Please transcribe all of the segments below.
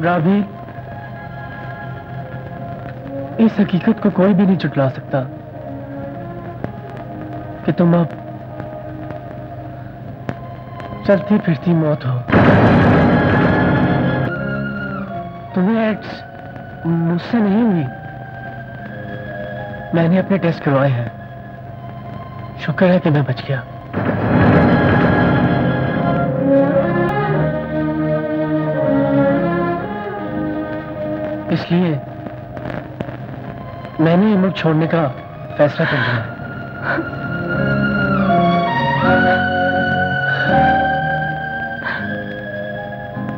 राबी, इस हकीकत को कोई भी नहीं झुठला सकता कि तुम अब चलती फिरती मौत हो। तुम्हें एड्स मुझसे नहीं हुई। मैंने अपने टेस्ट करवाए हैं, शुक्र है कि मैं बच गया। इसलिए मैंने ये मुल्क छोड़ने का फैसला कर लिया।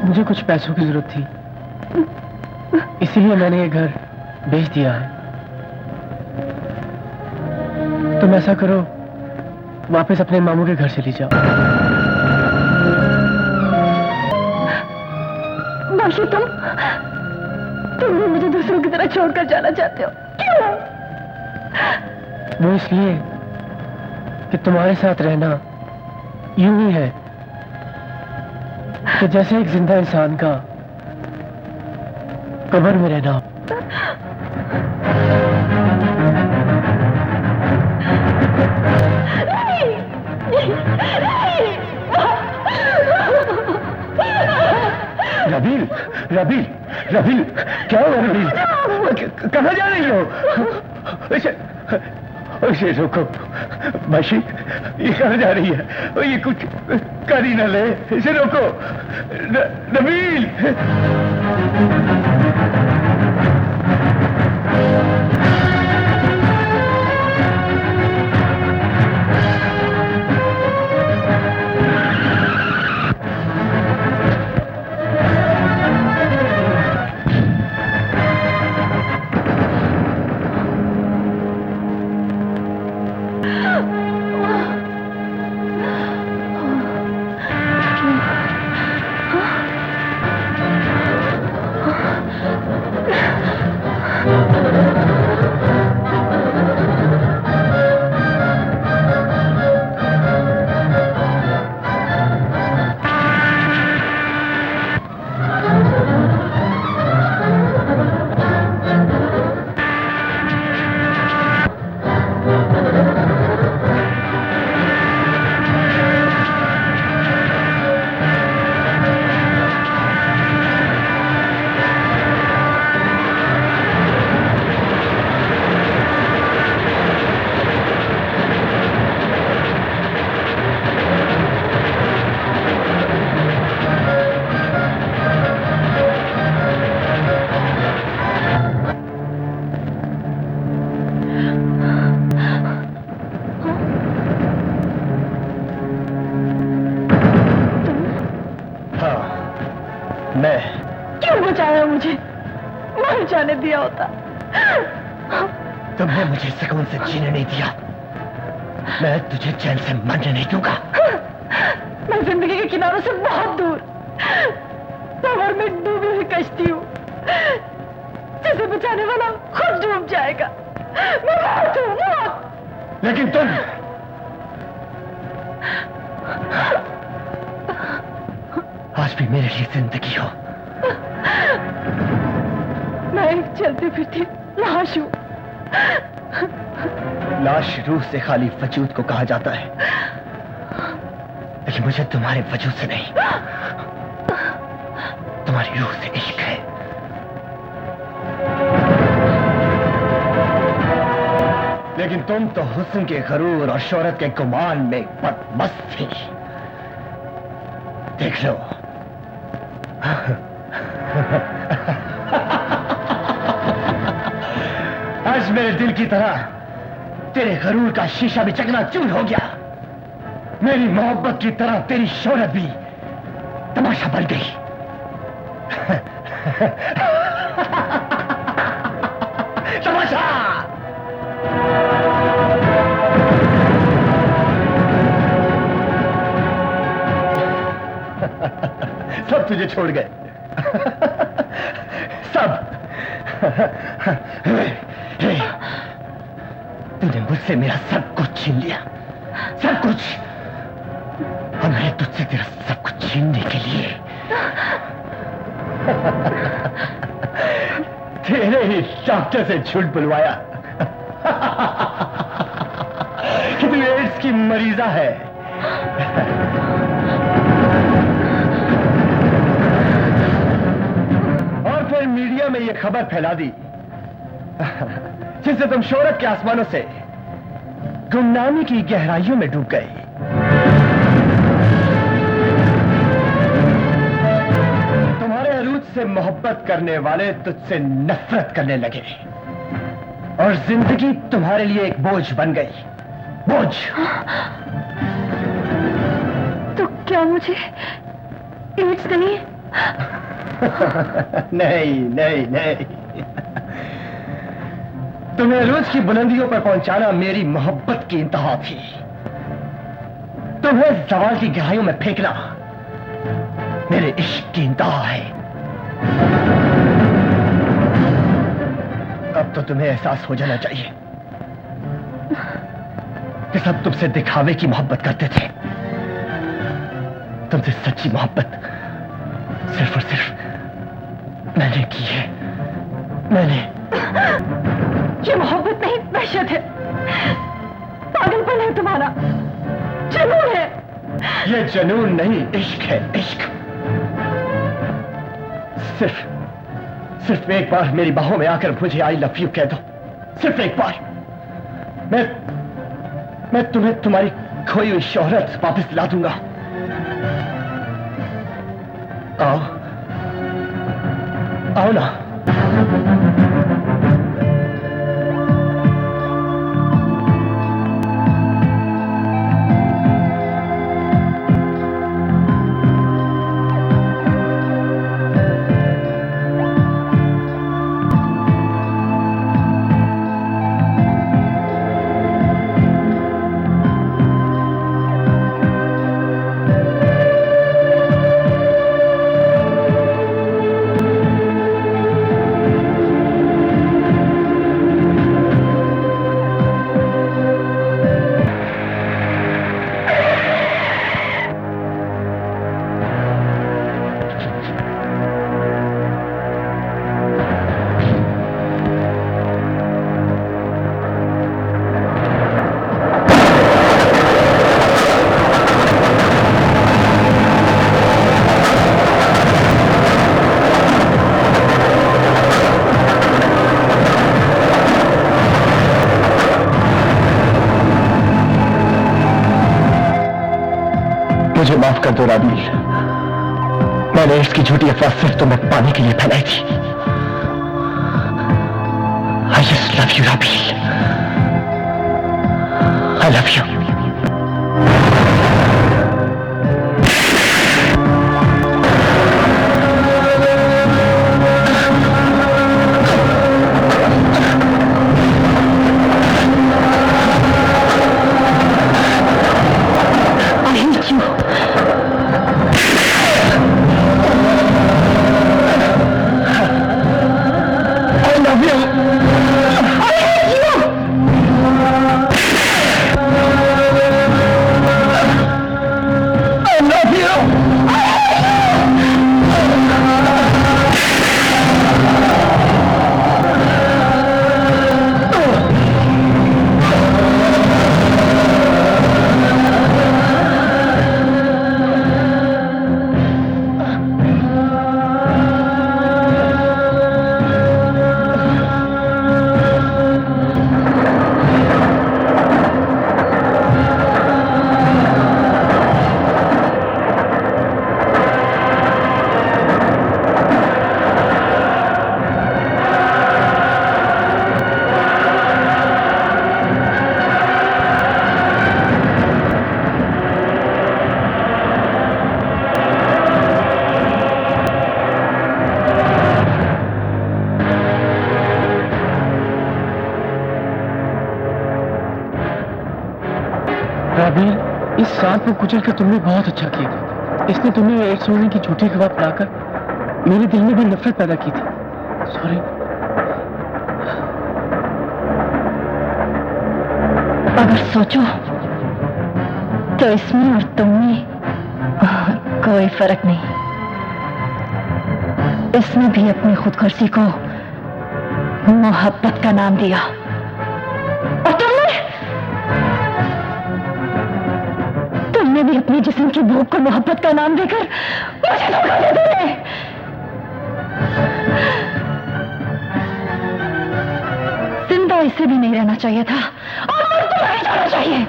मुझे कुछ पैसों की जरूरत थी, इसीलिए मैंने ये घर बेच दिया है। तुम ऐसा करो, वापस अपने मामू के घर चली जाओ। बाकी तुम भी मुझे दूसरों की तरह छोड़कर जाना चाहते हो, क्यों? वो इसलिए कि तुम्हारे साथ रहना यूं ही है कि जैसे एक जिंदा इंसान का कब्र में रहना हो। रबील, रबील, रबील, क्या हुआ रबील? कहाँ जा रही हो? इसे रोको, माशी, ये कहाँ जा रही है? ये कुछ कर ही ना ले, इसे रोको। रबील! दिया होता। तुमने मुझे सुकून से जीने नहीं दिया, मैं तुझे चैन से मरने नहीं दूंगा। मैं जिंदगी के किनारों से बहुत दूर सफर में डूबी हुई कश्ती हूँ, जिसे बचाने वाला खुद डूब जाएगा। मैं मौत हूँ, मौत। लेकिन तुम आज भी मेरे लिए जिंदगी हो। मैं एक चलती फिरती लाश हूं। लाश रूह से खाली वजूद को कहा जाता है, लेकिन मुझे तुम्हारे वजूद से नहीं, तुम्हारी रूह से इश्क है। लेकिन तुम तो हुस्न के गरूर और शोहरत के गुमान में बदमस्त थी। देख लो, आज मेरे दिल की तरह तेरे गरूर का शीशा भी चकनाचूर हो गया। मेरी मोहब्बत की तरह तेरी शोहरत भी तमाशा बन गई। तमाशा। सब तुझे छोड़ गए, सब। तूने मुझसे मेरा सब कुछ छीन लिया, सब कुछ, और मैं तुझसे तेरा सब कुछ छीनने के लिए तेरे ही डॉक्टर से झूठ बुलवाया कि तू एड्स की मरीजा है। और फिर मीडिया में यह खबर फैला दी जिससे तुम शोहरत के आसमानों से गुमनामी की गहराइयों में डूब गए। तुम्हारे अरूज से मोहब्बत करने वाले तुझसे नफरत करने लगे और जिंदगी तुम्हारे लिए एक बोझ बन गई। बोझ। तो क्या मुझे एड्स नहीं? नहीं नहीं नहीं, तुम्हें रोज की बुलंदियों पर पहुंचाना मेरी मोहब्बत की इंतहा थी। तुम्हें सवाल की गहराइयों में फेंकना मेरे इश्क की इंतहा है। अब तो तुम्हें एहसास हो जाना चाहिए कि सब तुमसे दिखावे की मोहब्बत करते थे। तुमसे सच्ची मोहब्बत सिर्फ और सिर्फ मैंने की है। मैंने। ये मोहब्बत नहीं, वहशत है, पागलपन है तुम्हारा, जुनून है। ये जुनून नहीं, इश्क है, इश्क। सिर्फ एक बार मेरी बाहों में आकर मुझे आई लव यू कह दो। सिर्फ एक बार। मैं तुम्हें तुम्हारी खोई हुई शोहरत वापस ला दूंगा। आओ आओ ना। मुझे माफ कर दो राबील, मैंने इसकी झूठी अफवाह सिर्फ तुम्हें पाने के लिए फैलाई थी। I just love you, Rabeel. I love you। Rabeel, इस सांप को कुचल कर तुमने बहुत अच्छा किया। इसने तुम्हें एड्स होने की झूठी खबर फैलाकर मेरे दिल में भी नफरत पैदा की थी। सॉरी। अगर सोचो तो इसमें और तुम में कोई फर्क नहीं। इसने भी अपनी खुदगर्जी को मोहब्बत का नाम दिया। और तुमने भी अपने जिस्म की भूख को मोहब्बत का नाम देकर मुझे धोखा दे दिया। जिंदा इसे भी नहीं रहना चाहिए था और मर तुम्हें जाना चाहिए।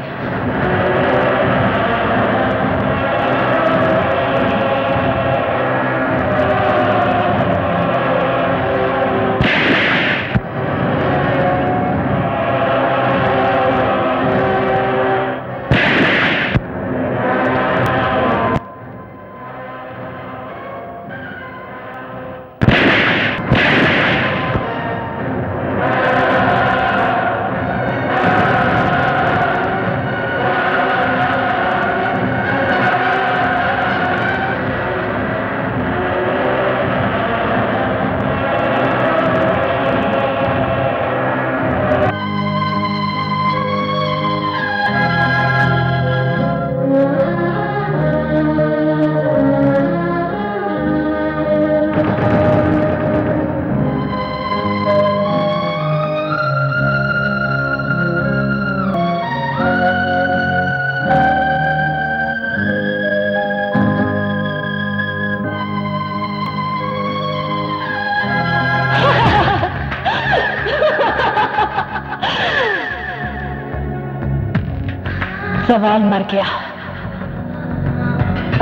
सवाल मर गया।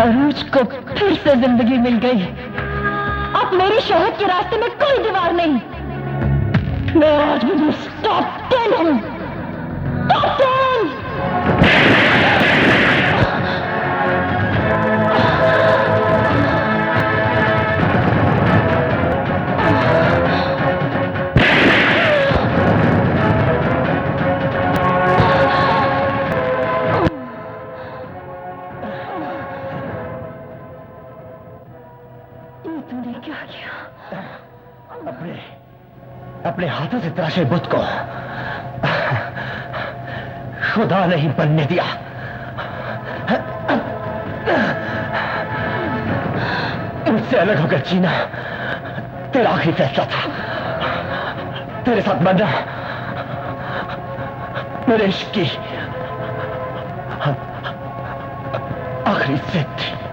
अरूज को फिर से जिंदगी मिल गई। अब मेरी शोहरत के रास्ते में कोई दीवार नहीं। मैं आज मुझे टॉप 10 हूं। टॉप 10। क्या किया? अपने हाथों से तराशे बुत को खुदा नहीं बनने दिया। मुझसे अलग होकर जीना तेरा आखिरी फैसला था। तेरे साथ मरना मेरे इश्क की आखिरी जिद थी।